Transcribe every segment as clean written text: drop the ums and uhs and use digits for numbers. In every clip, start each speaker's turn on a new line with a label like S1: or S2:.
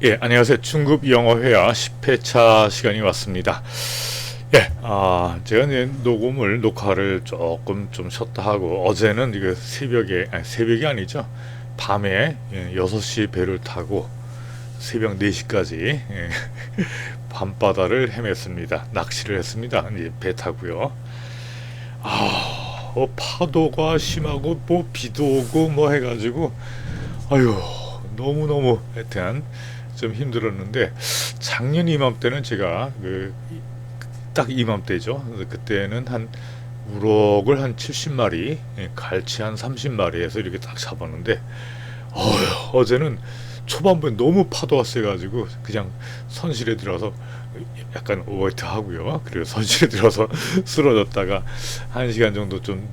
S1: 예, 안녕하세요. 중급 영어 회화 10회차 시간이 왔습니다. 예, 제가 이제 녹화를 조금 좀 쉬었다 하고, 어제는 이거 새벽이 아니죠. 밤에 6시 배를 타고 새벽 4시까지 밤바다를 헤맸습니다. 낚시를 했습니다. 이제 배 타고요. 파도가 심하고, 비도 오고, 해가지고, 너무너무 하여튼 좀 힘들었는데, 작년 이맘때는 제가 딱 이맘때죠. 그때는 한 우럭을 한 70마리, 갈치 한 30마리에서 이렇게 딱 잡았는데, 어제는 초반부에 너무 파도가 세가지고 그냥 선실에 들어서 약간 오버히트 하고요. 그리고 선실에 들어서 쓰러졌다가 1시간 정도 좀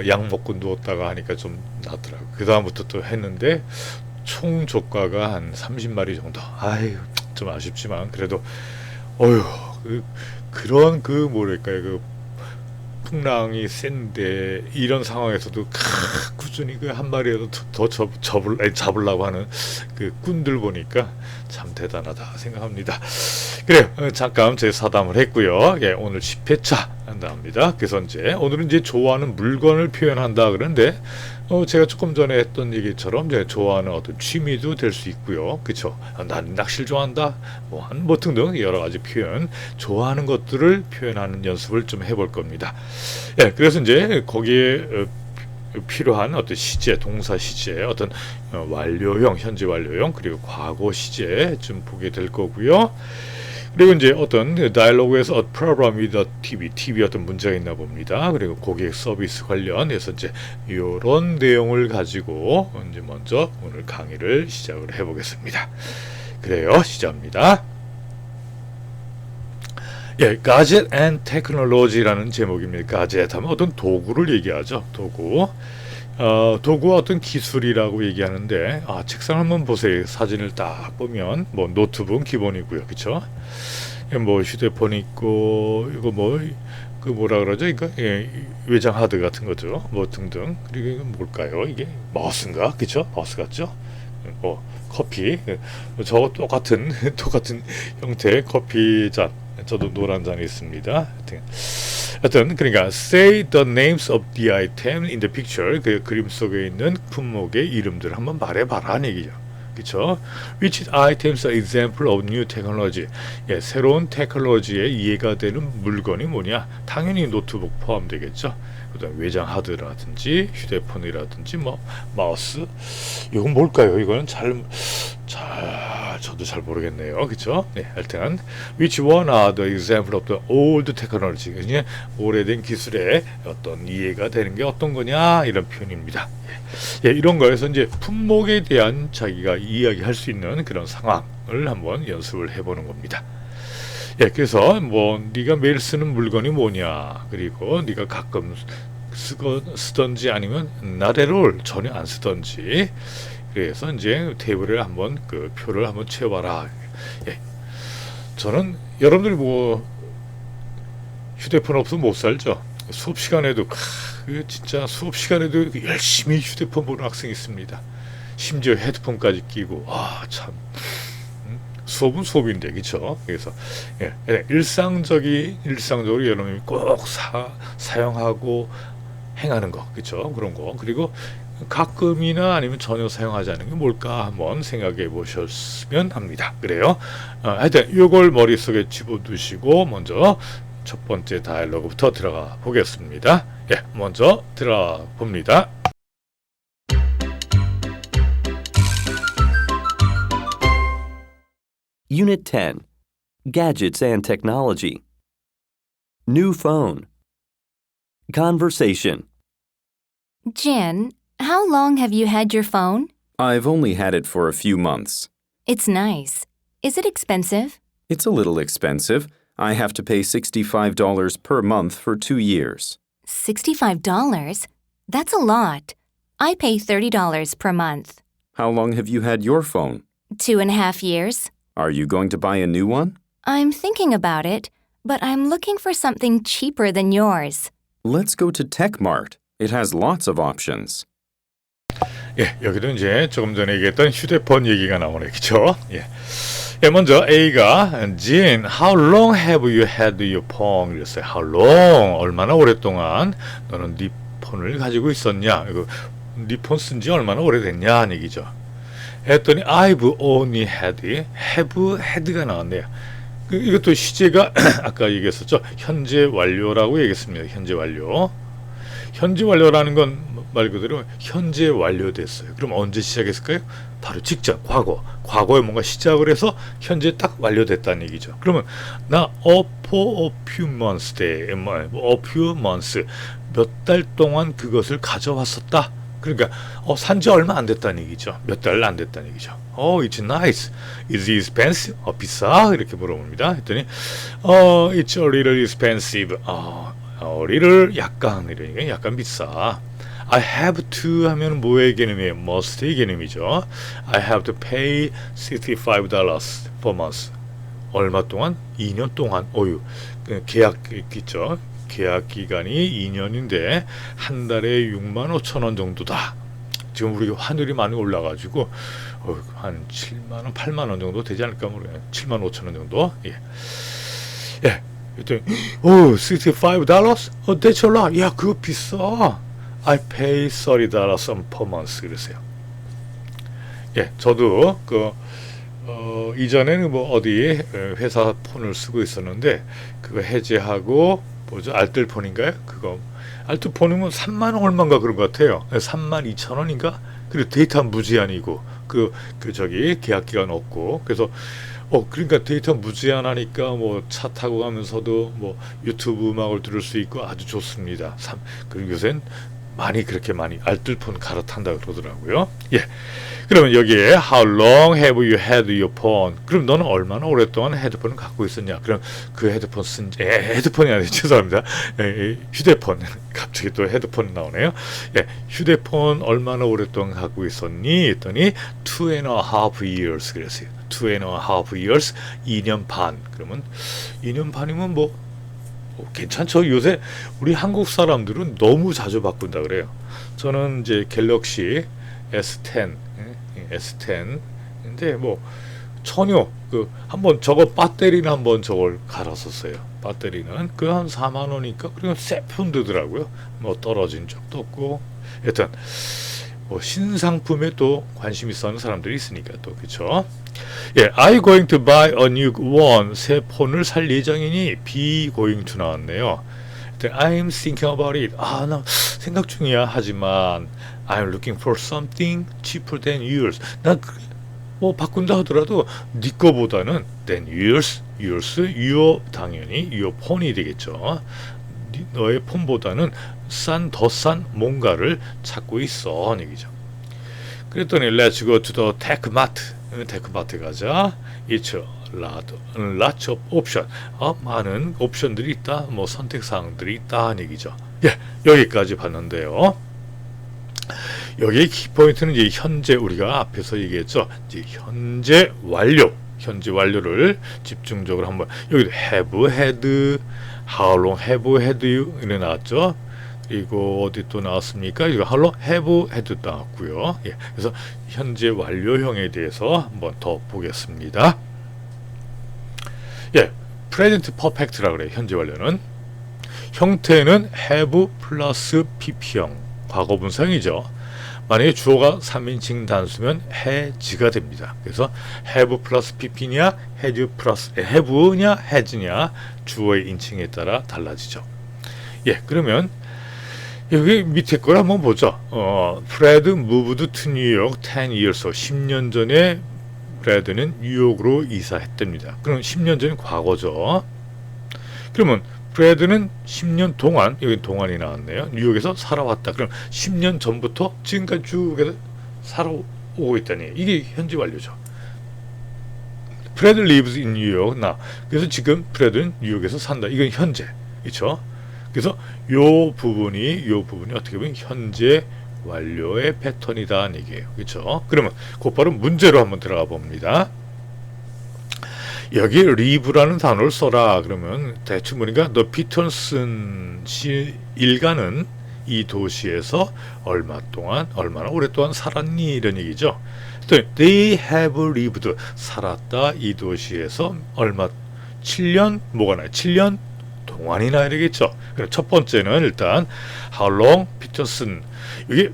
S1: 약 먹고 누웠다가 하니까 좀 낫더라고요. 그 다음부터 또 했는데 총 조과가 한 30마리 정도. 좀 아쉽지만 그래도 그런 풍랑이 센데 이런 상황에서도 꾸준히 한 마리라도 더 잡으려고 하는 꾼들 보니까 참 대단하다 생각합니다. 그래요. 잠깐 제 사담을 했고요. 오늘 10회차 한답니다. 그래서 오늘은 좋아하는 물건을 표현한다 그러는데, 제가 조금 전에 했던 얘기처럼 제가 좋아하는 어떤 취미도 될 수 있고요. 그쵸? 난 낚시를 좋아한다. 등등 여러 가지 표현, 좋아하는 것들을 표현하는 연습을 좀 해볼 겁니다. 그래서 거기에 필요한 어떤 시제, 동사 시제, 어떤 완료형, 현재 완료형, 그리고 과거 시제 좀 보게 될 거고요. 그리고 어떤 다이alogu에서 a problem with a TV 어떤 문제가 있나 봅니다. 그리고 고객 서비스 관련해서 이런 내용을 가지고 먼저 오늘 강의를 시작을 해보겠습니다. 그래요, 시작합니다. Gadget and Technology라는 제목입니다. Gadget 하면 어떤 도구를 얘기하죠. 도구와 어떤 기술이라고 얘기하는데, 책상 한번 보세요. 사진을 딱 보면 노트북 기본이고요, 그렇죠? 휴대폰 있고, 이거 뭐라 그러죠? 이거 외장 하드 같은 거죠. 등등. 그리고 이건 뭘까요? 이게 마우스인가, 그렇죠? 마우스 같죠? 커피. 저거 똑같은 형태의 커피 잔. 저도 노란 잔이 있습니다. 하여튼 그러니까 say the names of the item in the picture, 그 그림 속에 있는 품목의 이름들을 한번 말해봐라는 얘기죠. 그렇죠? Which items are example of new technology? 새로운 테크놀로지에 이해가 되는 물건이 뭐냐? 당연히 노트북 포함되겠죠. 그다음 외장 하드라든지 휴대폰이라든지 마우스. 이건 뭘까요? 이거는 저도 잘 모르겠네요. 그렇죠? 하여튼 which one are the example of the old technology? 그냥 오래된 기술에 어떤 이해가 되는 게 어떤 거냐? 이런 표현입니다. 이런 거에서 품목에 대한 자기가 이야기할 수 있는 그런 상황을 한번 연습을 해보는 겁니다. 그래서 네가 매일 쓰는 물건이 뭐냐, 그리고 네가 가끔 쓰던지 아니면 not at all 전혀 안 쓰던지. 그래서 테이블에 한번 표를 한번 채워봐라. 저는 여러분들이 휴대폰 없으면 못 살죠. 수업 시간에도 진짜 수업 시간에도 열심히 휴대폰 보는 학생이 있습니다. 심지어 헤드폰까지 끼고 참 수업은 수업인데, 그렇죠? 그래서 일상적으로 여러분이 꼭 사용하고 행하는 거, 그렇죠? 그런 거. 그리고 가끔이나 아니면 전혀 사용하지 않는 게 뭘까 한번 생각해 보셨으면 합니다. 그래요. 하여튼 이걸 머릿속에 집어두시고 먼저 첫 번째 다이얼로그부터 들어가 보겠습니다. 먼저 들어가 봅니다.
S2: Unit 10, Gadgets and Technology. New phone. Conversation.
S3: Jan, how long have you had your phone?
S4: I've only had it for a few months.
S3: It's nice. Is it expensive?
S4: It's a little expensive. I have to pay $65 per month for 2 years.
S3: $65? That's a lot. I pay $30 per month.
S4: How long have you had your phone?
S3: 2.5 years.
S4: Are you going to buy a new one?
S3: I'm thinking about it. But I'm looking for something cheaper than yours.
S4: Let's go to TechMart. It has lots of options.
S1: 예, 여기도 이제 조금 전에 얘기했던 휴대폰 얘기가 나오네, 그쵸? 예. 예, 먼저 A가 Jean, how long have you had your phone? 이랬어요. How long? 얼마나 오랫동안 너는 네 폰을 가지고 있었냐? 이거 네 폰 쓴 지 얼마나 오래됐냐? 하는 얘기죠. 했더니 I've only had, have had가 나왔네요. 이것도 시제가 아까 얘기했었죠. 현재 완료라고 얘기했습니다. 현재 완료. 현재 완료라는 건 말 그대로 현재 완료됐어요. 그럼 언제 시작했을까요? 바로 직전, 과거에 뭔가 시작을 해서 현재 딱 완료됐다는 얘기죠. 그러면 나 for a few months day, a few months 몇 달 동안 그것을 가져왔었다. 그러니까 산지 얼마 안 됐다는 얘기죠. 몇 달 안 됐다는 얘기죠. It's nice. Is it expensive? 비싸? 이렇게 물어봅니다. 했더니 it's a little expensive. little 약간 이러니까 약간 비싸. I have to 하면 뭐의 개념이에요? must의 개념이죠. I have to pay $65 per month. 얼마 동안? 2년 동안. 계약 있죠. 계약 기간이 2년인데 한 달에 65,000원 정도다. 지금 우리 환율이 많이 올라가지고 한 7만원, 8만원 정도 되지 않을까 모르겠어요. 75,000원 정도. 예. 그랬더니 $65? That's a lot. 야, 그거 비싸. I pay $30 per month. 그랬어요. 예, 저도 이전에는 어디 회사 폰을 쓰고 있었는데 그거 해지하고 뭐죠? 알뜰폰인가요? 그거 알뜰폰이면 3만 원 얼마인가 그런 것 같아요. 32,000원인가? 그리고 데이터 무제한이고 저기 계약 기간 없고 그래서 그러니까 데이터 무제한하니까 차 타고 가면서도 유튜브 음악을 들을 수 있고 아주 좋습니다. 그리고 요새는 그렇게 많이 알뜰폰 갈아탄다 그러더라고요. 예. 그러면 여기에 How long have you had your phone? 그럼 너는 얼마나 오랫동안 헤드폰을 갖고 있었냐? 그럼 그 헤드폰 헤드폰이 아니에요. 죄송합니다. 휴대폰. 갑자기 또 헤드폰 나오네요. 예. 휴대폰 얼마나 오랫동안 갖고 있었니? 했더니 2.5 years 그랬어요. 2.5 years, 2년 반. 그러면 2년 반이면 괜찮죠. 요새 우리 한국 사람들은 너무 자주 바꾼다 그래요. 저는 이제 갤럭시 S10인데 전혀 한번 저거 배터리는 한번 저걸 갈았었어요. 배터리는 한 4만 원이니까 그리고 새 폰 되더라고요. 떨어진 적도 없고 일단 신상품에 또 관심 있어 하는 사람들이 있으니까 또 그렇죠. 예, I going to buy a new one. 새 폰을 살 예정이니 be going to 나왔네요. I'm thinking about it. 나 생각 중이야. 하지만 I'm looking for something cheaper than yours. 나 바꾼다 하더라도 네 거보다는 than yours. your 당연히 your 폰이 되겠죠. 너의 폰보다는 더 싼 뭔가를 찾고 있어. 얘기죠. 그랬더니 let's go to the techmart. 테크마트 가자. It's lots of option. 많은 옵션들이 있다. 선택 사항들이 있다. 하는 얘기죠. 예, 여기까지 봤는데요. 여기의 키포인트는 이제 현재 우리가 앞에서 얘기했죠. 이제 현재 완료를 집중적으로 한번 여기도 have had, how long have had you 이래 나왔죠. 그리고 어디 또 나왔습니까? 이거 how long have had 나왔고요. 예, 그래서 현재 완료형에 대해서 한번 더 보겠습니다. 예, present perfect라고 그래요. 현재 완료는 형태는 have 플러스 pp형 과거분사형이죠. 만약에 주어가 3인칭 단수면 has가 됩니다. 그래서 have 플러스 pp냐 have냐 has냐 주어의 인칭에 따라 달라지죠. 예, 그러면 여기 밑에 걸 한번 보죠. Fred moved to New York 10 years ago. 10년 전에 브래드는 뉴욕으로 이사했답니다. 그럼 10년 전이 과거죠. 그러면 브래드는 10년 동안, 여기 동안이 나왔네요. 뉴욕에서 살아왔다. 그럼 10년 전부터 지금까지 쭉 살아오고 있다니. 이게 현재 완료죠. Fred lives in New York now. 그래서 지금 브래드는 뉴욕에서 산다. 이건 현재. 그렇죠? 그래서 요 부분이 어떻게 보면 현재 완료의 패턴이다는 얘기예요. 그렇죠? 그러면 곧바로 문제로 한번 들어가 봅니다. 여기 리브라는 단어를 써라 그러면 대충 보니까 너 피터슨 씨 일가는 이 도시에서 얼마나 오랫동안 살았니 이런 얘기죠. 또 they have lived 살았다 이 도시에서 7년 뭐가 나요? 7년 동안이나 되겠죠. 그럼 첫 번째는 일단 how long 피터슨 여기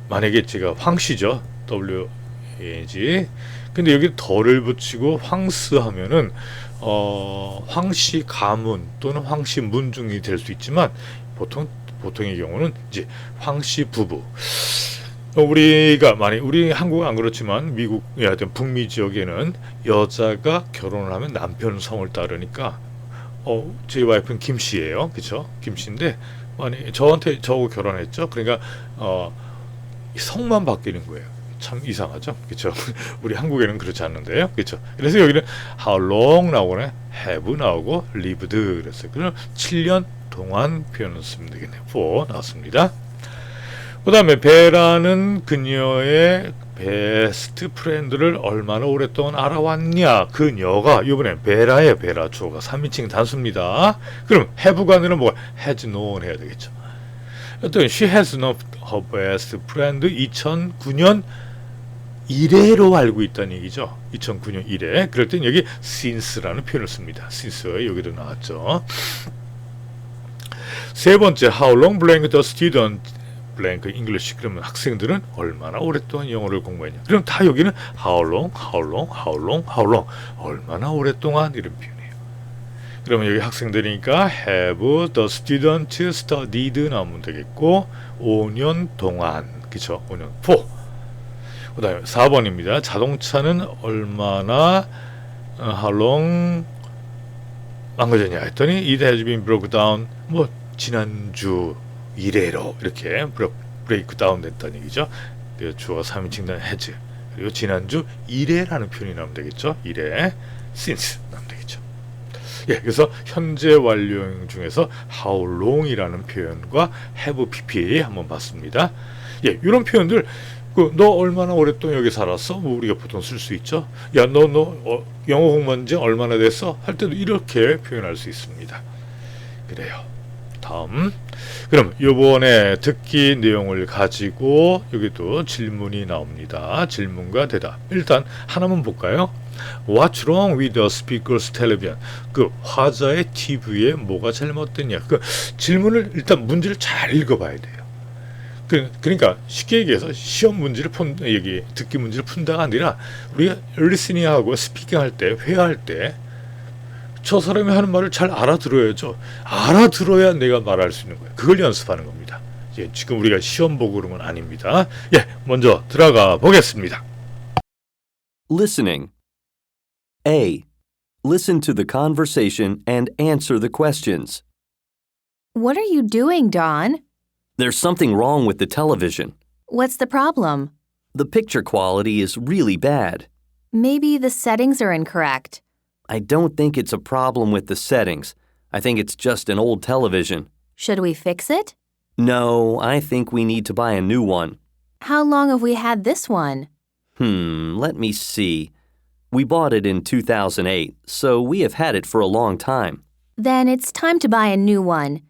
S1: 만약에 제가 황씨죠. W-A-G 근데 여기 덜을 붙이고 황스 하면은 황씨 가문 또는 황씨 문중이 될 수 있지만 보통의 경우는 이제 황씨 부부 우리가 우리 한국은 안 그렇지만 미국 하여튼 북미 지역에는 여자가 결혼을 하면 남편 성을 따르니까 제 와이프는 김씨예요. 그렇죠? 김씨인데 저한테 저하고 결혼했죠. 그러니까 성만 바뀌는 거예요. 참 이상하죠, 그렇죠? 우리 한국에는 그렇지 않는데요, 그렇죠? 그래서 여기는 how long 나오거나 have 나오고 lived 그랬어요. 그럼 7년 동안 표현을 쓰면 되겠네요. for 나왔습니다. 그 다음에 베라는 그녀의 베스트 프렌드를 얼마나 오랫동안 알아왔냐. 그녀가 이번에 베라의 베라 주어가 3인칭 단수입니다. 그럼 have가 아니라 뭐가 has known 해야 되겠죠. 어떤 she has known her best friend 2009년 이래로 알고 있다는 얘기죠. 2009년 이래. 그럴 땐 여기 since라는 표현을 씁니다. since 여기도 나왔죠. 세 번째 how long blank the student blank English 그러면 학생들은 얼마나 오랫동안 영어를 공부했냐. 그럼 다 여기는 how long 얼마나 오랫동안 이런 표현이에요. 그러면 여기 학생들이니까 have the student studied 나오면 되겠고 5년 동안 그쵸 5년 for 그 다음에 4번입니다. 자동차는 얼마나 how long 망가졌냐 했더니 it has been broke down 뭐 지난주 이래로 이렇게 브레이크 다운 됐다는 얘기죠. 그래서 주어가 3인칭 단 has 그리고 지난주 이래라는 표현이 나오면 되겠죠. 이래 since 나오면 되겠죠. 예, 그래서 현재 완료형 중에서 how long이라는 표현과 have pp 한번 봤습니다. 예, 이런 표현들 너 얼마나 오랫동안 여기 살았어? 뭐 우리가 보통 쓸 수 있죠. 야, 너 영어 공부한 지 얼마나 됐어? 할 때도 이렇게 표현할 수 있습니다. 그래요. 다음. 그럼 요번에 듣기 내용을 가지고 여기도 질문이 나옵니다. 질문과 대답. 일단 하나만 볼까요? What's wrong with the speaker's television? 그 화자의 TV에 뭐가 잘못됐냐? 그 질문을 일단 문제를 잘 읽어봐야 돼요. 그러니까 쉽게 얘기해서 시험 문제를 여기 듣기 문제를 푼다가 아니라 우리가 리스닝하고 스피킹 할 때 회화할 때 저 사람이 하는 말을 잘 알아들어야죠. 알아들어야 내가 말할 수 있는 거예요. 그걸 연습하는 겁니다. 예, 지금 우리가 시험 보고 그런 건 아닙니다. 예, 먼저 들어가 보겠습니다.
S2: Listening. A. Listen to the conversation and answer the questions.
S3: What are you doing, Dawn?
S2: There's something wrong with the television.
S3: What's the problem?
S2: The picture quality is really bad.
S3: Maybe the settings are incorrect.
S2: I don't think it's a problem with the settings. I think it's just an old television.
S3: Should we fix it?
S2: No, I think we need to buy a new one.
S3: How long have we had this one?
S2: Let me see. We bought it in 2008, so we have had it for a long time.
S3: Then it's time to buy a new one.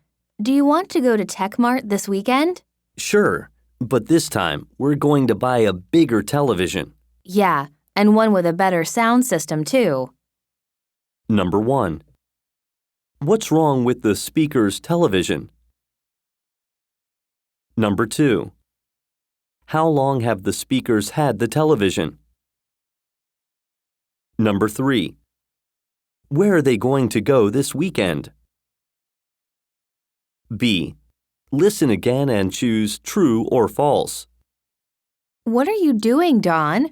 S3: Do you want to go to TechMart this weekend?
S2: Sure, but this time we're going to buy a bigger television.
S3: Yeah, and one with a better sound system, too.
S2: Number 1. What's wrong with the speaker's television? Number 2. How long have the speakers had the television? Number 3. Where are they going to go this weekend? B. Listen again and choose true or false.
S3: What are you doing, Dawn?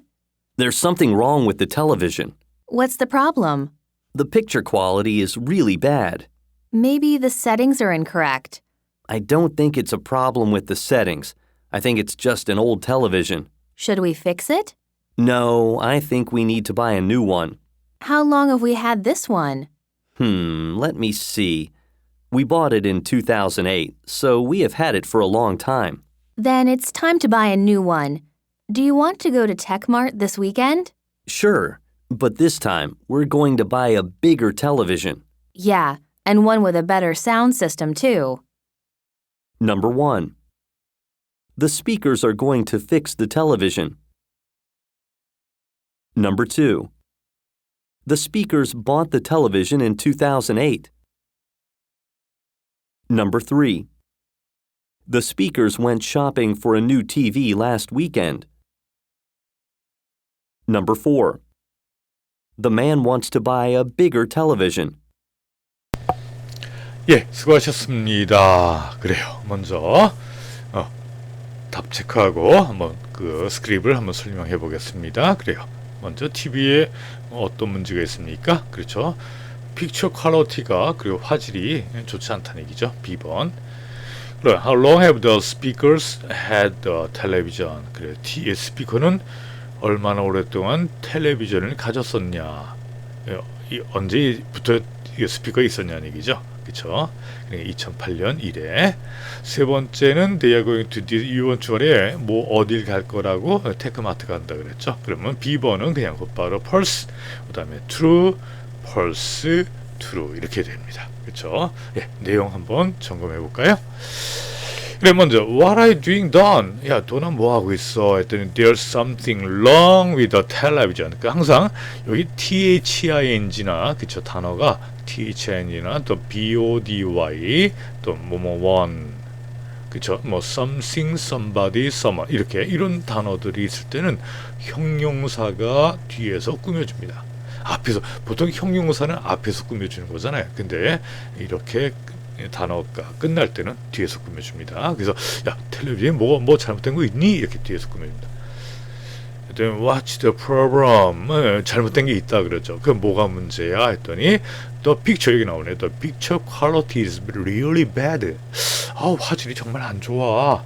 S2: There's something wrong with the television.
S3: What's the problem?
S2: The picture quality is really bad.
S3: Maybe the settings are incorrect.
S2: I don't think it's a problem with the settings. I think it's just an old television.
S3: Should we fix it?
S2: No, I think we need to buy a new one.
S3: How long have we had this one?
S2: Let me see. We bought it in 2008, so we have had it for a long time.
S3: Then it's time to buy a new one. Do you want to go to TechMart this weekend?
S2: Sure, But this time, we're going to buy a bigger television.
S3: Yeah, and one with a better sound system, too.
S2: Number 1. The speakers are going to fix the television. Number 2. The speakers bought the television in 2008. Number 3. The speakers went shopping for a new TV last weekend. Number 4. The man wants to buy a bigger television.
S1: 예, 수고하셨습니다. 그래요. 먼저 답 체크하고 한번 그 스크립을 한번 설명해 보겠습니다. 그래요. 먼저 TV에 어떤 문제가 있습니까? 그렇죠. 픽처 퀄리티가 그리고 화질이 좋지 않다는 얘기죠. B번. 그럼 How long have the speakers had the television? 그래, 스피커는 얼마나 오랫동안 텔레비전을 가졌었냐? 언제부터 스피커가 있었냐는 얘기죠. 그렇죠? 2008년 이래. 세 번째는 they are going to 이번 주말에 뭐 어딜 갈 거라고 테크마트 간다 그랬죠. 그러면 B번은 그냥 곧바로 false, 그다음에 true, false, true 이렇게 됩니다. 그렇죠? 예, 내용 한번 점검해 볼까요? 그래, 먼저 What are you doing, Don? 야, 돈은 뭐 하고 있어? 했더니 There's something wrong with the television. 그러니까 항상 여기 THING나 그쵸, 단어가 THING나 또 BODY 또 뭐뭐원 그쵸, 뭐 something, somebody, someone 이렇게 이런 단어들이 있을 때는 형용사가 뒤에서 꾸며줍니다. 앞에서 보통 형용사는 앞에서 꾸며주는 거잖아요. 근데 이렇게 단어가 끝날 때는 뒤에서 꾸며줍니다. 그래서 야, 텔레비전에 뭐 잘못된 거 있니? 이렇게 뒤에서 꾸며줍니다. 그랬더니 What's the problem? 잘못된 게 있다 그러죠. 그 뭐가 문제야? 했더니 The picture 여기 나오네. The picture quality is really bad. 화질이 정말 안 좋아.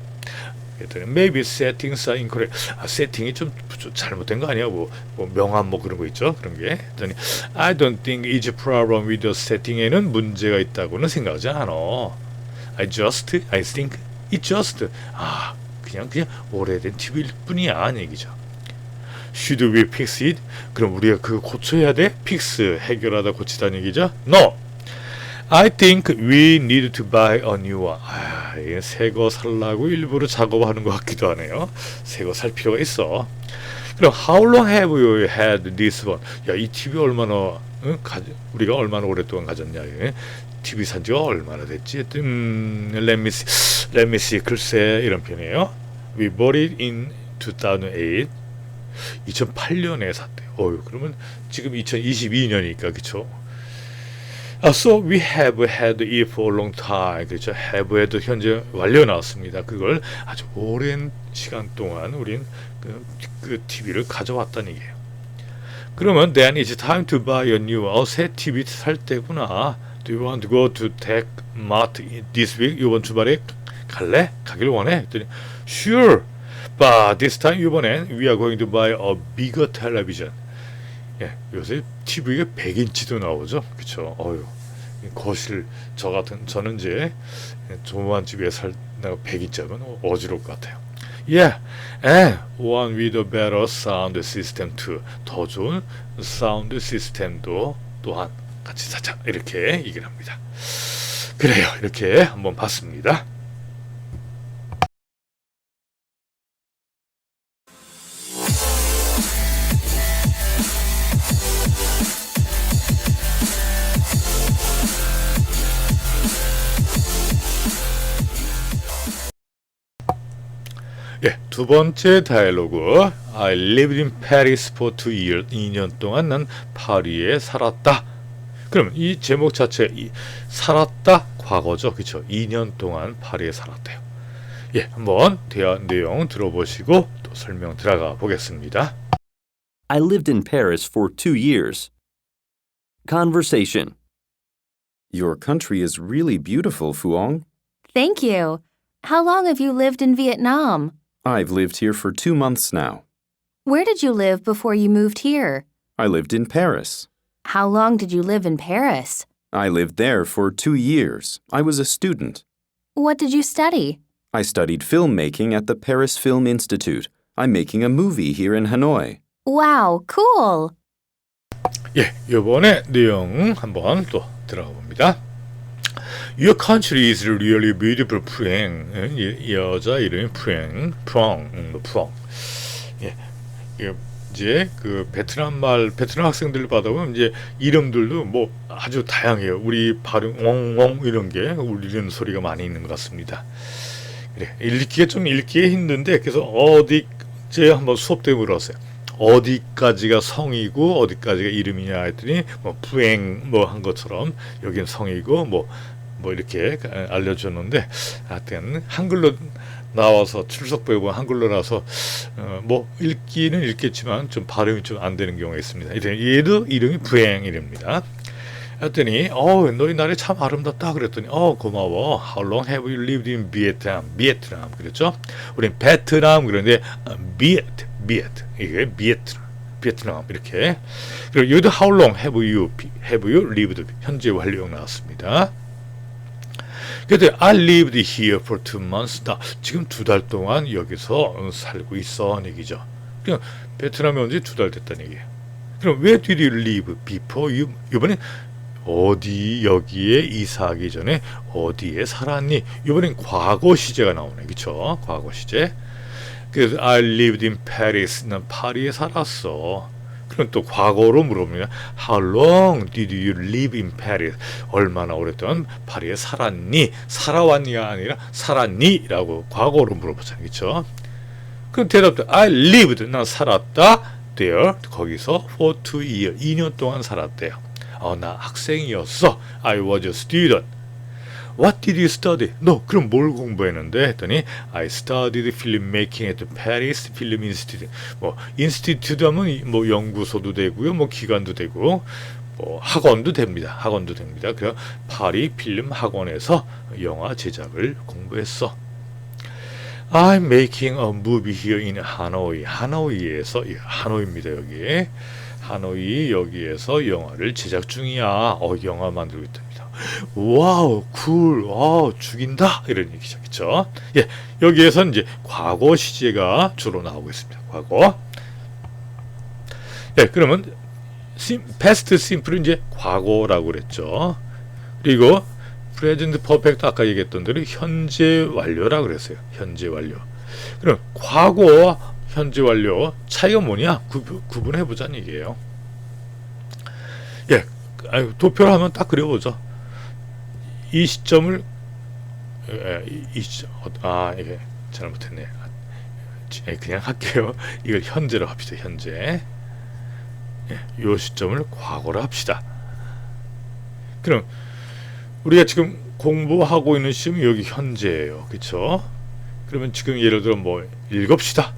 S1: 그랬더니 Maybe settings are incorrect. 세팅이 좀 잘못된 거 아니야? 뭐 명암 뭐 그런 거 있죠? 그런 게. 했더니 I don't think it's a problem with the setting에는 문제가 있다고는 생각하지 않아. I think it just 그냥 오래된 TV일 뿐이야 하는 얘기죠. Should we fix it? 그럼 우리가 그거 고쳐야 돼? fix 해결하다 고치다는 얘기죠? No. I think we need to buy a new one. 새 거 살라고 일부러 작업하는 것 같기도 하네요. 새 거 살 필요가 있어. 그럼 How long have you had this one? 야, 이 TV 얼마나 우리가 얼마나 오랫동안 가졌냐? TV 산 지가 얼마나 됐지? Let me see. 글쎄 이런 편이에요. We bought it in 2008. 2008년에 샀대요. 그러면 지금 2022년이니까 그쵸? So we have had it for a long time. 그렇죠. have had 현재 완료 나왔습니다. 그걸 아주 오랜 시간 동안 우린 그 TV를 가져왔다는 얘기예요. 그러면 then it's time to buy a new one. 새 TV 살 때구나. Do you want to go to Tech Mart this week? 이번 주말에 갈래? 가길 원해? 했더니 Sure. But this time 이번엔 we are going to buy a bigger television. 예, 요새 TV가 100인치도 나오죠. 그렇죠. 거실 저는 이제 조그만 집에 살다가 100인치면 어지러울 것 같아요. Yeah, and one with a better sound system too. 더 좋은 사운드 시스템도 또한 같이 사자 이렇게 얘기를 합니다. 그래요. 이렇게 한번 봤습니다. 예, 두 번째 다이얼로그. I lived in Paris for 2 years. 2년 동안 난 파리에 살았다. 그럼 이 제목 자체 살았다 과거죠. 그렇죠? 2년 동안 파리에 살았대요. 예, 한번 대화 내용 들어보시고 또 설명 들어가 보겠습니다.
S2: I lived in Paris for 2 years. Conversation.
S4: Your country is really beautiful, Phuong.
S3: Thank you. How long have you lived in Vietnam?
S4: I've lived here for 2 months now.
S3: Where did you live before you moved here?
S4: I lived in Paris.
S3: How long did you live in Paris?
S4: I lived there for 2 years. I was a student.
S3: What did you study?
S4: I studied filmmaking at the Paris Film Institute. I'm making a movie here in Hanoi.
S3: Wow, cool.
S1: 예, 이번에 내용 한번 또 들어가 봅니다. Your country is really beautiful, 프랭. 여자 이름이 프랭, 프랑. 예, 이제 그 베트남 학생들 받아보면 이제 이름들도 뭐 아주 다양해요. 우리 발음 엉엉 이런 게 울리는 소리가 많이 있는 것 같습니다. 그래, 읽기가 힘든데 그래서 어디제 한번 수업 때 물었어요. 어디까지가 성이고 어디까지가 이름이냐 했더니 뭐 부행 뭐 한 것처럼 여긴 성이고 뭐 이렇게 알려줬는데 하여튼 한글로 나와서 출석부에 보면 한글로 나와서 뭐 읽기는 읽겠지만 좀 발음이 좀 안 되는 경우가 있습니다. 얘도 이름이 부행이랍니다. 했더니 너희 나라에 참 아름답다 그랬더니 고마워. How long have you lived in Vietnam? 베트남 그랬죠? 우린 베트남 그런데 이게 베트남 이렇게. 그리고 여기도 How long have you lived? 현재 완료형 나왔습니다. 그때 I lived here for 2 months. 나 지금 2달 동안 여기서 살고 있어 얘기죠. 그냥 베트남에 온 지 2달 됐다는 얘기예요. 그럼 where did you live before you? 이번엔 어디 여기에 이사하기 전에 어디에 살았니? 이번엔 과거 시제가 나오네. 그렇죠? 과거 시제. 그래서 I lived in Paris. 난 파리에 살았어. 그럼 또 과거로 물어봅니다. How long did you live in Paris? 얼마나 오랫동안 파리에 살았니? 살아왔니가 아니라 살았니? 라고 과거로 물어보잖아요. 그렇죠? 그럼 대답도 I lived. 난 살았다. there. 거기서 for 2 years. 2년 동안 살았대요. 나 학생이었어. I was a student. What did you study? 너 그럼 뭘 공부했는데? 했더니 I studied filmmaking at the Paris Film Institute. 뭐 인스티튜트 하면 뭐 연구소도 되고요, 뭐 기관도 되고, 뭐 학원도 됩니다. 그래서 파리 필름 학원에서 영화 제작을 공부했어. I'm making a movie here in Hanoi. 하노이에서 하노이입니다 여기. 하노이 여기에서 영화를 제작 중이야. 영화 만들고 있답니다. 와우, 쿨, 죽인다 이런 얘기죠, 그렇죠? 예, 여기에서 이제 과거 시제가 주로 나오고 있습니다. 과거. 예, 그러면 past simple은 이제 과거라고 그랬죠. 그리고 present perfect 아까 얘기했던 대로 현재 완료라고 그랬어요. 현재 완료. 그럼 과거와 현재 완료 차이가 뭐냐? 구분해 보자는 얘기예요. 예, 도표를 하면 딱 그려보죠. 이 시점을 이 시점 이게 잘못했네. 그냥 할게요. 이걸 현재로 합시다. 현재. 예, 이 시점을 과거로 합시다. 그럼 우리가 지금 공부하고 있는 시점이 여기 현재예요. 그렇죠? 그러면 지금 예를 들어 뭐 읽읍시다.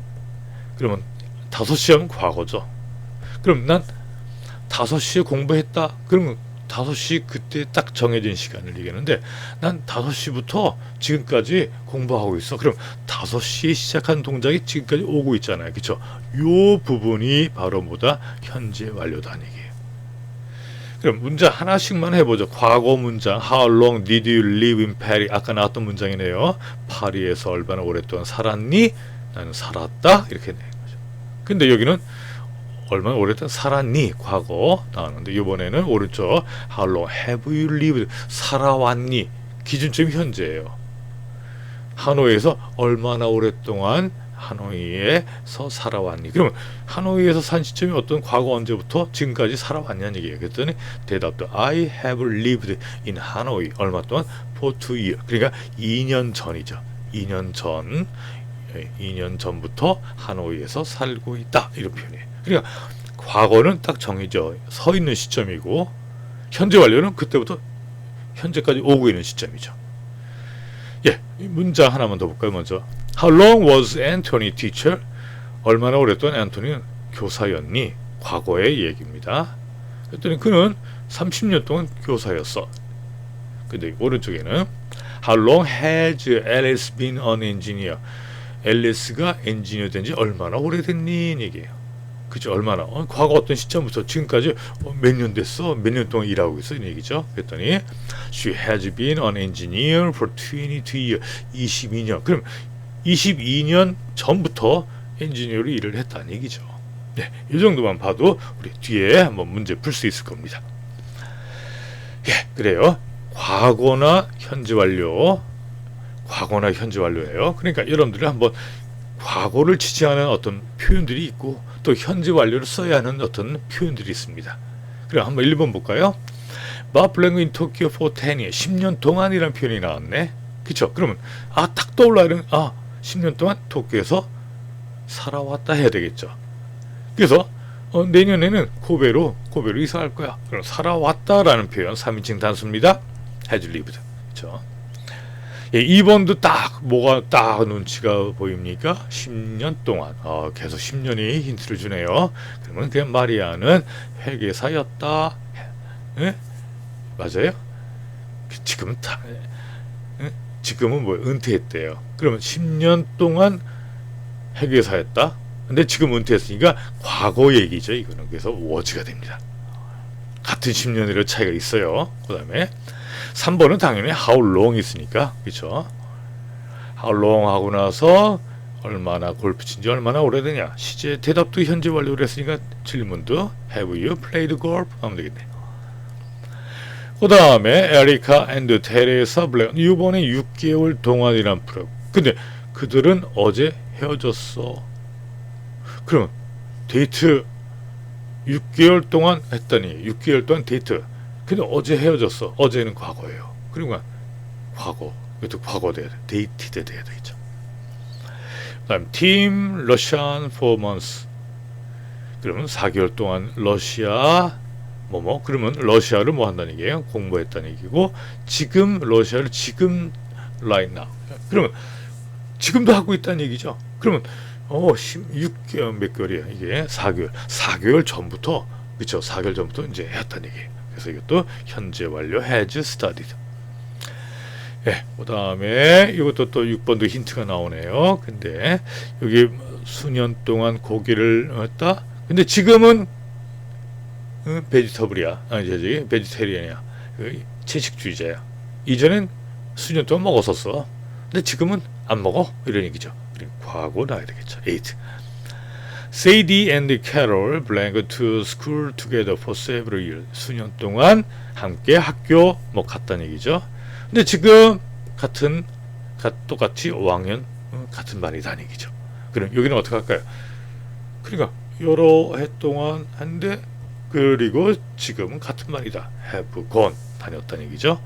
S1: 그러면 5시 하면 과거죠. 그럼 난 5시에 공부했다. 그러면 5시 그때 딱 정해진 시간을 얘기하는데 난 5시부터 지금까지 공부하고 있어. 그럼 5시에 시작한 동작이 지금까지 오고 있잖아요. 그렇죠? 요 부분이 바로 뭐다? 현재 완료다는 얘기예요. 그럼 문장 하나씩만 해보죠. 과거 문장 How long did you live in Paris? 아까 나왔던 문장이네요. 파리에서 얼마나 오랫동안 살았니? 나는 살았다. 이렇게 되는 거죠. 근데 여기는 얼마나 오랫동안 살았니? 과거 나왔는데 이번에는 오른쪽 How long have you lived? 살아왔니? 기준점이 현재예요. 하노이에서 얼마나 오랫동안 하노이에서 살아왔니? 그러면 하노이에서 산 시점이 어떤 과거 언제부터 지금까지 살아왔냐는 얘기예요. 그랬더니 대답도 I have lived in Hanoi. 얼마 동안? For 2 years. 그러니까 2년 전이죠. 2년 전부터 하노이에서 살고 있다. 이런 표현이에요. 그러니까 과거는 딱 정해져 서 있는 시점이고 현재 완료는 그때부터 현재까지 오고 있는 시점이죠. 예, 문장 하나만 더 볼까요? 먼저 How long was Anthony teacher? 얼마나 오랫동안 앤토니는 교사였니? 과거의 얘기입니다. 그랬더니 그는 30년 동안 교사였어. 근데 오른쪽에는 How long has Alice been an engineer? 앨리스가 엔지니어 된 지 얼마나 오래됐니? 얘기예요. 그죠? 얼마나? 과거 어떤 시점부터 지금까지 몇 년 됐어? 몇 년 동안 일하고 있어? 이 얘기죠. 그랬더니 She has been an engineer for 22 years. 22년. 그럼 22년 전부터 엔지니어로 일을 했다는 얘기죠. 네, 이 정도만 봐도 우리 뒤에 한번 문제 풀 수 있을 겁니다. 예, 그래요. 과거나 현재 완료, 과거나 현재 완료예요. 그러니까 여러분들이 한번 과거를 지칭하는 어떤 표현들이 있고 또 현재 완료를 써야 하는 어떤 표현들이 있습니다. 그럼 한번 1번 볼까요? Bob Blank in Tokyo for 10 years. 10년 동안이라는 표현이 나왔네. 그쵸? 그러면 딱 떠올라는 10년 동안 도쿄에서 살아왔다 해야 되겠죠. 그래서 내년에는 고베로 이사할 거야. 그럼 살아왔다라는 표현 3인칭 단수입니다. has lived. 그렇죠? 예, 2번도 딱 뭐가 딱 눈치가 보입니까? 10년 동안 계속 10년이 힌트를 주네요. 그러면 그냥 마리아는 회계사였다. 예? 맞아요? 지금은 뭐 은퇴했대요. 그러면 10년 동안 회계사였다. 근데 지금 은퇴했으니까 과거 얘기죠. 이거는 그래서 was가 됩니다. 같은 10년이라 차이가 있어요. 그 다음에 3번은 당연히 how long 있으니까 그렇죠. how long 하고 나서 얼마나 골프 친지 얼마나 오래되냐. 시제 대답도 현재 완료를 했으니까 질문도 have you played golf 하면 되겠네. 그 다음에 에리카 앤드 테레사 블랙 이번에 6개월 동안이란 프로. 근데 그들은 어제 헤어졌어. 그러면 데이트 6개월 동안 했더니 6개월 동안 데이트. 근데 어제 헤어졌어. 어제는 과거예요. 그러니까 과거. 이것도 과거 돼야 돼. 데이티드 돼야 되겠죠. 그 다음 팀 러시안 4months. 그러면 4개월 동안 러시아 그러면 러시아를 뭐 한다는 얘기예요? 공부했다는 얘기고 지금 러시아를 지금 right now. 그러면 지금도 하고 있다는 얘기죠. 그러면 16개월 몇 개월이야 이게 4개월 전부터 그렇죠. 4개월 전부터 이제 했다는 얘기예요. 그래서 이것도 현재 완료 has studied. 예, 그 다음에 이것도 또 6번도 힌트가 나오네요. 근데 여기 수년 동안 고기를 했다. 근데 지금은 베지터블이야. 베지테리언이야. 채식주의자야. 이전엔 수년 동안 먹었었어. 근데 지금은 안 먹어. 이런 얘기죠. 과거 나야 되겠죠. 8. Sadie and Carol belonged to school together for several years. 수년 동안 함께 학교 갔다는 얘기죠. 근데 지금 똑같이 5학년 같은 반이다는 얘기죠. 그럼 여기는 어떻게 할까요? 그러니까 여러 해 동안 한데 그리고 지금은 같은 반이다. have gone 다녔다는 얘기죠.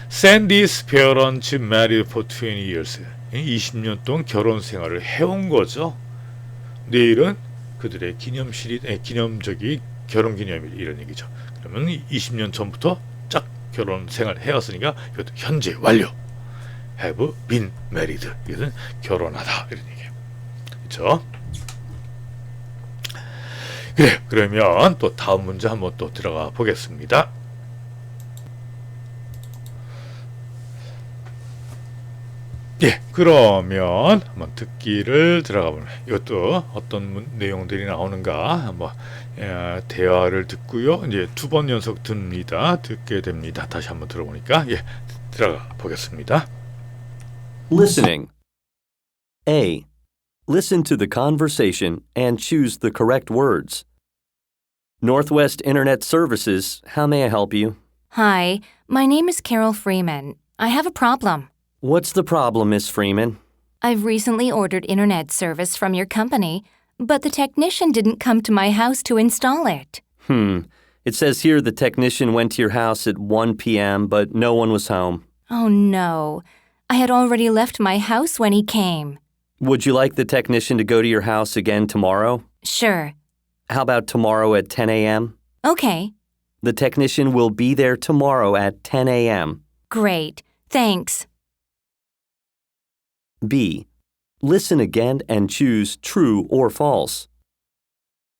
S1: Sandy's parents married for 20 years. 20년 동안 결혼 생활을 해온 거죠. 내일은 그들의 기념적인 결혼 기념일 이런 얘기죠. 그러면 20년 전부터 쫙 결혼 생활 해왔으니까 이것도 현재 완료. have been married. 이것은 결혼하다 이런 얘기예요. 그렇죠? 그래요. 그러면 또 다음 문제 한번 또 들어가 보겠습니다. 예, 그러면 한번 듣기를 들어가 보면 이것도 어떤 내용들이 나오는가 한번 대화를 듣고요. 이제 2번 연속 듣게 됩니다. 다시 한번 들어보니까 들어가 보겠습니다.
S2: Listening. A. Listen to the conversation and choose the correct words. Northwest Internet Services, how may I help you?
S3: Hi, my name is Carol Freeman. I have a problem.
S2: What's the problem, Miss Freeman?
S3: I've recently ordered internet service from your company, but the technician didn't come to my house to install it.
S2: It says here the technician went to your house at 1 p.m., but no one was home.
S3: Oh no, I had already left my house when he came.
S2: Would you like the technician to go to your house again tomorrow?
S3: Sure.
S2: How about tomorrow at 10 a.m.?
S3: Okay.
S2: The technician will be there tomorrow at 10 a.m.
S3: Great. Thanks.
S2: B. Listen again and choose true or false.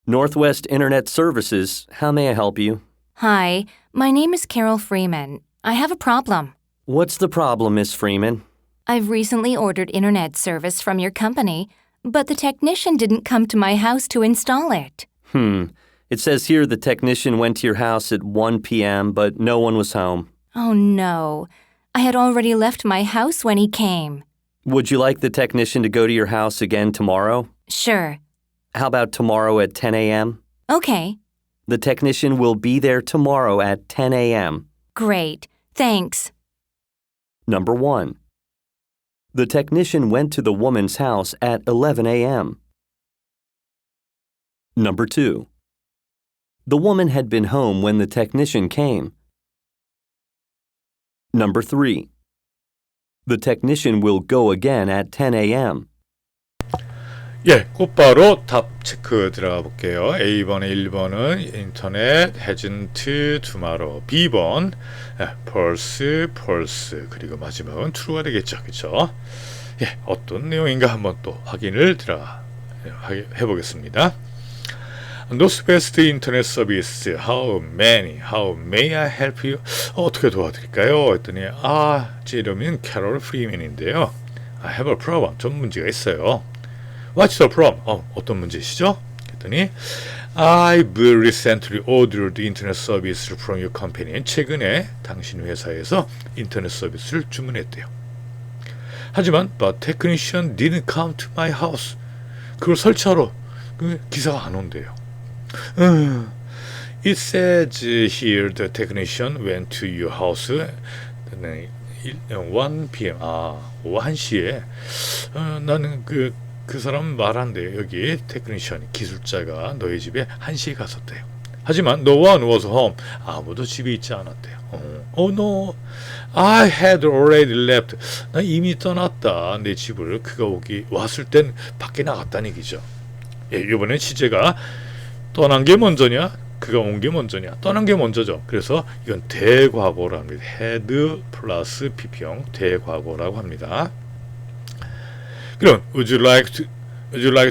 S2: Northwest Internet Services, how may I help you?
S3: Hi, my name is Carol Freeman. I have a problem.
S2: What's the problem, Miss Freeman?
S3: I've recently ordered internet service from your company, but the technician didn't come to my house to install it.
S2: It says here the technician went to your house at 1 p.m., but no one was home.
S3: Oh no, I had already left my house when he came.
S2: Would you like the technician to go to your house again tomorrow?
S3: Sure.
S2: How about tomorrow at 10 a.m.?
S3: Okay,
S2: The technician will be there tomorrow at 10 a.m.
S3: great. Thanks.
S2: Number 1. The technician went to the woman's house at 11 a.m. Number 2. The woman had been home when the technician came. Number 3. The technician will go again at 10 a.m.
S1: 예, 곧바로 답 체크 들어가 볼게요. A번에 1번은 인터넷 hasn't tomorrow. B번 false, false. 그리고 마지막은 true가 되겠죠. 그렇죠? 예, 어떤 내용인가 한번 또 확인을 해보겠습니다. Northwest 인터넷 서비스 how may I help you? 어떻게 도와드릴까요? 했더니 제 이름은 캐롤 프리맨인데요. I have a problem. 좀 문제가 있어요. What's the problem? 어떤 문제시죠? 했더니 I've recently ordered internet service from your company. 최근에 당신 회사에서 인터넷 서비스를 주문했대요. 하지만 but technician didn't come to my house. 그걸 설치하러 기사가 안 온대요. It says here the technician went to your house 1 p.m. 오후 1시에 나는 그 사람 말한대요. 여기 테크니션 기술자가 너희 집에 1시에 갔었대요. 하지만 no one was home. 아무도 집에 있지 않았대요. No, I had already left. 나 이미 떠났다. 내 집을 그가 왔을 땐 밖에 나갔다는 얘기죠. 예, 이번엔 시제가 떠난 게 먼저냐, 그가 온 게 먼저냐. 떠난 게 먼저죠. 그래서 이건 대과거로 합니다. had 플러스 PP형 대과거라고 합니다. 그럼 would you like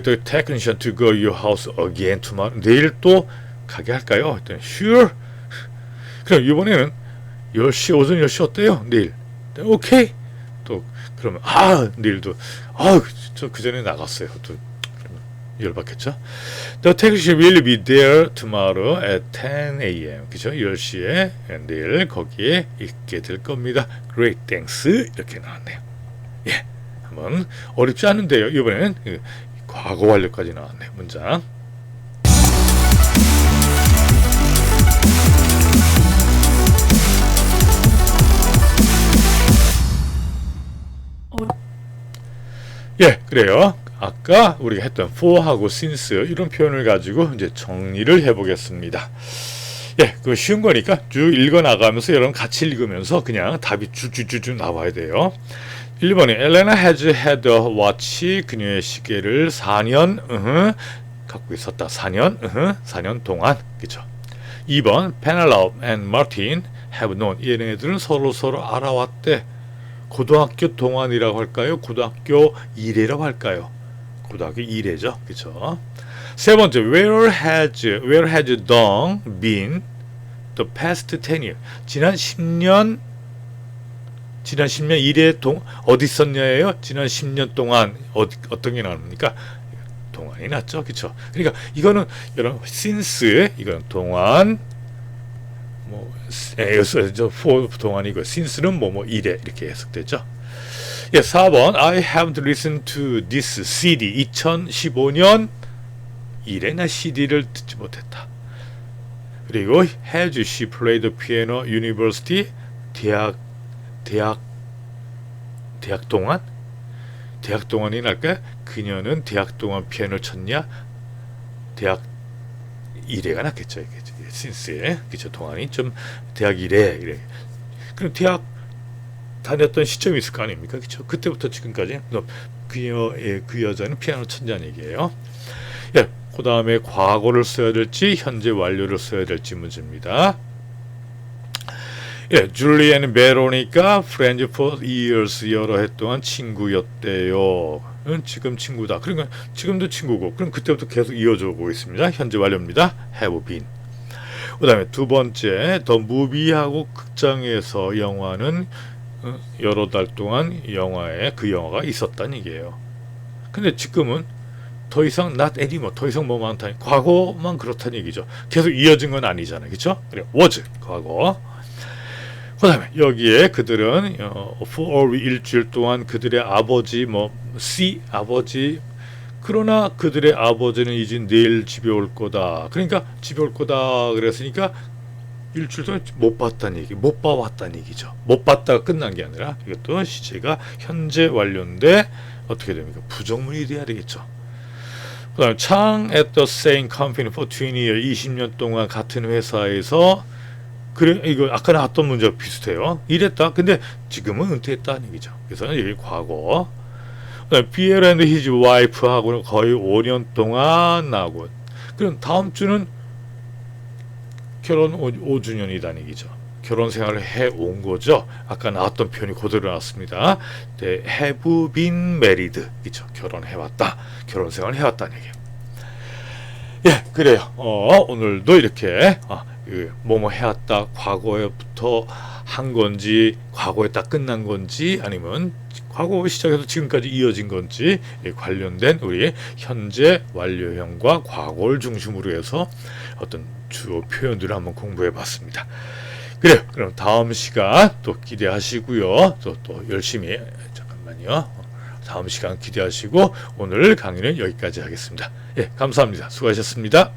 S1: the technician to go your house again tomorrow? 내일 또 가게 할까요? 했더니 sure. 그럼 이번에는 10시 오전 10시 어때요? 내일. 오케이. 또 그러면 내일도 저 그전에 나갔어요. 또 그러면 열받겠죠? The technician will be there tomorrow at 10 a.m. 그죠? 10시에 내일 거기에 있게 될 겁니다. Great, thanks. 이렇게 나왔네요. 예. 한번 어렵지 않은데요. 이번에는 과거 완료까지 나왔네요. 문장. 예, 그래요. 아까 우리가 했던 for하고 since 이런 표현을 가지고 이제 정리를 해보겠습니다. 예, 그 쉬운 거니까 쭉 읽어 나가면서 여러분 같이 읽으면서 그냥 답이 쭉쭉쭉 나와야 돼요. 1번에 엘레나 has had a watch. 그녀의 시계를 4년 갖고 있었다. 4년 동안. 그렇죠. 2번 Penelope and Martin have known. 얘네들은 서로 알아왔대. 고등학교 동안이라고 할까요? 고등학교 1회라고 할까요? 고등학교 1회죠. 그렇죠. 세 번째 Where has Dong been the past 10 years? 지난 10년 1회 어디 있었냐예요? 지난 10년 동안 어떤 게 나옵니까? 동안이 났죠. 그렇죠? 그러니까 이거는 여러분 since 이건 동안 for 동안이고 since는 이래 이렇게 해석되죠. 예, 4번 I haven't listened to this CD. 2015년 이래 나 CD를 듣지 못했다. 그리고 has she played the piano university? 대학 동안이 날까? 그녀는 대학 동안 피아노를 쳤냐? 대학 1회가 낫겠죠. since에 그쵸. 동안이 좀 대학 1회 이래. 그럼 대학 다녔던 시점이 있을 거 아닙니까? 그쵸. 그때부터 지금까지 그 여자는 피아노 쳤냐는 얘기예요. 예, 그 다음에 과거를 써야 될지 현재 완료를 써야 될지 문제입니다. 예, 줄리앤 베로니카 friends for years. 여러 해 동안 친구였대요. 지금 친구다. 그러니까 지금도 친구고, 그럼 그때부터 계속 이어져 오고 있습니다. 현재 완료입니다. have been. 그 다음에 두 번째, 더 무비하고 극장에서 영화는 여러 달 동안 그 영화가 있었다는 얘기예요. 근데 지금은 더 이상 not anymore, 더 이상 많다. 과거만 그렇다는 얘기죠. 계속 이어진 건 아니잖아요. 그렇죠? 그래, was 과거. 그 다음에 여기에 그들은 for a week 일주일 동안 그들의 아버지 아버지 그러나 그들의 아버지는 이제 내일 집에 올 거다. 그러니까 집에 올 거다 그랬으니까 일주일 동안 못 봤다는 얘기, 못 봐왔다는 얘기죠. 못 봤다가 끝난 게 아니라 이것도 시제가 현재 완료인데 어떻게 됩니까? 부정문이 돼야 되겠죠. 그 다음에 Chang at the same company for 20 years, 20년 동안 같은 회사에서 그래, 이거 아까 나왔던 문제와 비슷해요. 일했다. 근데 지금은 은퇴했다는 얘기죠. 그래서 이게 과거. Pierre and his wife하고는 거의 5년 동안 나고. 그럼 다음 주는 결혼 5주년이라는 얘기죠. 결혼 생활을 해온 거죠. 아까 나왔던 표현이 그대로 나왔습니다. They have been married. 그렇죠. 결혼해왔다. 결혼 생활을 해왔다는 얘기예요. 예, 그래요. 오늘도 이렇게 뭐뭐 해왔다. 과거에부터 한 건지, 과거에 딱 끝난 건지, 아니면 과거 시작해서 지금까지 이어진 건지 관련된 우리 현재 완료형과 과거를 중심으로 해서 어떤 주요 표현들을 한번 공부해 봤습니다. 그래요. 그럼 다음 시간 또 기대하시고요. 또 열심히 잠깐만요. 다음 시간 기대하시고 오늘 강의는 여기까지 하겠습니다. 예, 감사합니다. 수고하셨습니다.